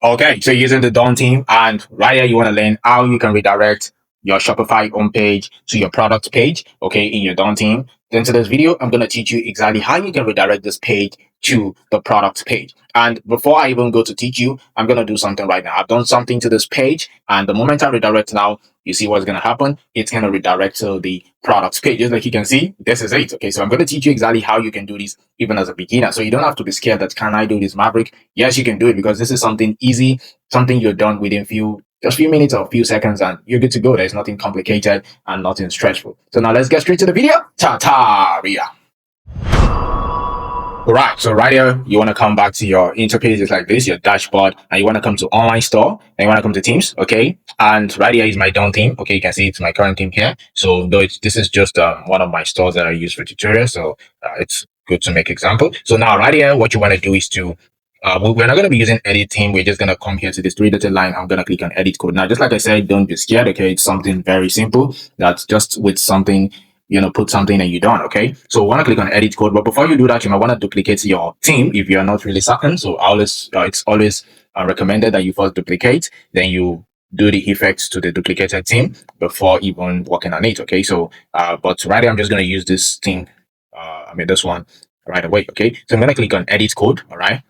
Okay, so you're using the DAWN team, and right here you want to learn how you can redirect your Shopify homepage to your product page, okay, in your DAWN team. Then to this video, I'm going to teach you exactly how you can redirect this page to the product page. And before I even go to teach you, I'm going to do something right now. I've done something to this page, and the moment I redirect now, you see what's going to happen. It's going to redirect to the products page. Just like you can see, this is it. Okay, so I'm going to teach you exactly how you can do this even as a beginner. So you don't have to be scared that can I do this, Maverick? Yes, you can do it because this is something easy, something you're done within just few minutes or a few seconds, and you're good to go. There's nothing complicated and nothing stressful. So now let's get straight to the video. Ta-ta, Ria. All right, so right here, you want to come back to your interface. It's like this, your dashboard, and you want to come to online store, and you want to come to themes, okay? And right here is my DAWN theme. Okay, you can see it's my current theme here. So though this is just one of my stores that I use for tutorials, so it's good to make example. So now right here, what you want to do is to we're not going to be using edit theme. We're just going to come here to this three-dotted line. I'm going to click on edit code. Now, just like I said, don't be scared. Okay, it's something very simple. That's just with something, put something and you're done. Okay, so want to click on edit code, but before you do that, you might want to duplicate your theme if you're not really certain. So it's always recommended that you first duplicate, then you do the effects to the duplicated theme before even working on it. Okay, so but right here, I'm just going to use this theme. This one right away. Okay, so I'm going to click on edit code. All right.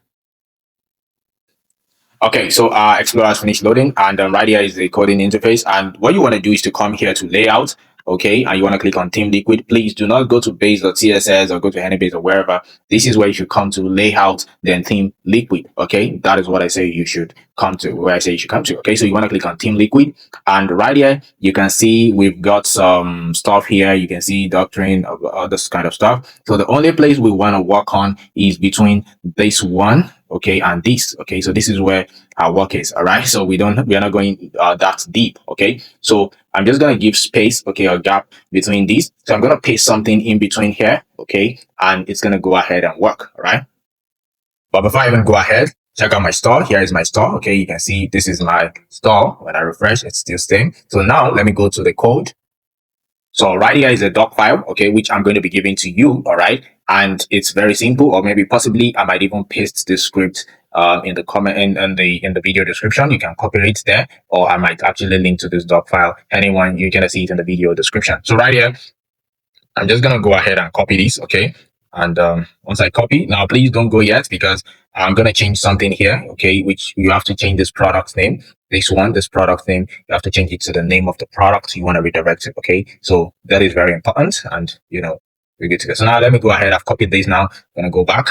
Okay, so Explorer has finished loading, and right here is the coding interface. And what you want to do is to come here to layout, okay, and you want to click on Theme Liquid. Please do not go to base.css or go to Anybase or wherever. This is where you should come to layout, then Theme Liquid, okay? That is what I say you should come to, where I say you should come to, okay? So you want to click on Theme Liquid, and right here, you can see we've got some stuff here. You can see doctrine, of all this kind of stuff. So the only place we want to work on is between this one, okay, and this, okay? So this is where our work is, all right? So we are not going that deep, okay? So I'm just going to give space, okay, a gap between these. So I'm going to paste something in between here, okay? And it's going to go ahead and work, all right? But before I even go ahead, check out my store. Here is my store, okay? You can see this is my store. When I refresh, it's still staying. So now let me go to the code. So right here is a doc file, okay, which I'm going to be giving to you, all right? And it's very simple, or maybe possibly I might even paste this script in the comment in the video description. You can copy it there, or I might actually link to this doc file. Anyone, you can see it in the video description. So right here, I'm just gonna go ahead and copy this, okay? And once I copy, now please don't go yet because I'm gonna change something here, okay? Which you have to change this product name. This product name, you have to change it to the name of the product you want to redirect it, okay? So that is very important, and we're good to go. So now let me go ahead. I've copied this now. I'm gonna go back.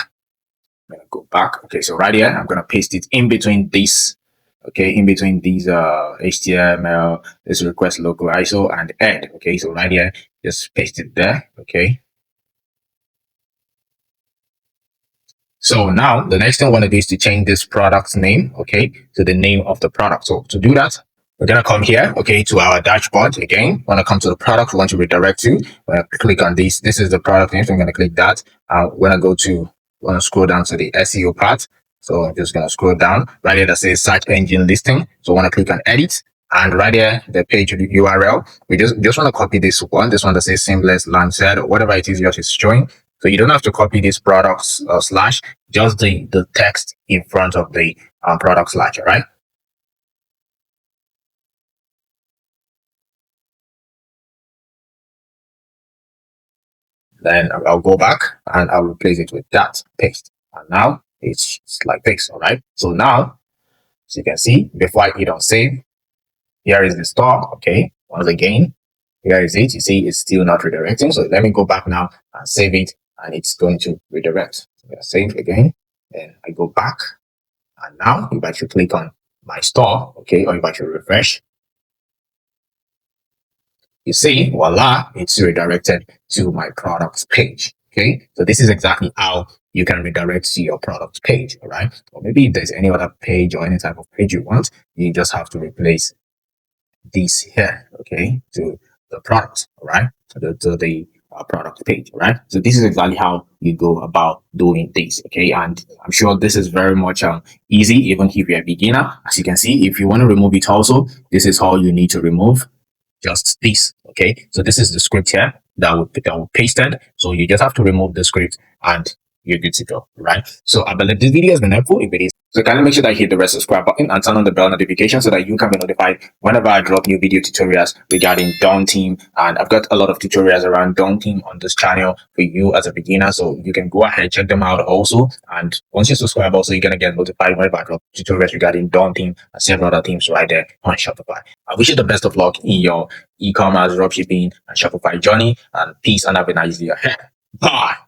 Okay, so right here, I'm gonna paste it in between this. Okay, in between these HTML, this request local ISO and add. Okay, so right here, just paste it there. Okay. So now the next thing I want to do is to change this product's name, okay, to the name of the product. So to do that, we're going to come here, okay, to our dashboard again. Want to come to the product we want to redirect to. We're going to click on this. This is the product name. So I'm going to click that. We're going to scroll down to the SEO part. So I'm just going to scroll down right here that says search engine listing. So I want to click on edit. And right here, the page URL, we just want to copy this one that says seamless launcher or whatever it is yours is showing. So you don't have to copy this products slash, just the text in front of the product slash, right? Then I'll go back and I'll replace it with that paste. And now it's like this, all right? So now, as you can see, before I hit on save, here is the store, okay? Once again, here is it. You see, it's still not redirecting. So let me go back now and save it, and it's going to redirect. So I'm going to save again. Then I go back, and now if I should click on my store, okay, or if I should refresh, you see, voila, it's redirected to my products page. Okay, so this is exactly how you can redirect to your product page. All right, or maybe if there's any other page or any type of page you want, you just have to replace this here, okay, to the product. All right, to the product page. All right, so this is exactly how you go about doing this. Okay, and I'm sure this is very much easy, even if you're a beginner. As you can see, if you want to remove it also, this is all you need to remove. Just this, okay? So this is the script here that will pasted. So you just have to remove the script, and you're good to go, right? So I believe this video has been helpful. If it is, so kindly make sure that you hit the red subscribe button and turn on the bell notification so that you can be notified whenever I drop new video tutorials regarding Dawn Team. And I've got a lot of tutorials around Dawn Team on this channel for you as a beginner, so you can go ahead check them out also. And once you subscribe, also you're gonna get notified whenever I drop tutorials regarding Dawn Team and several other themes right there on Shopify. I wish you the best of luck in your e-commerce, dropshipping, and Shopify journey. And peace and have a nice day ahead. Bye.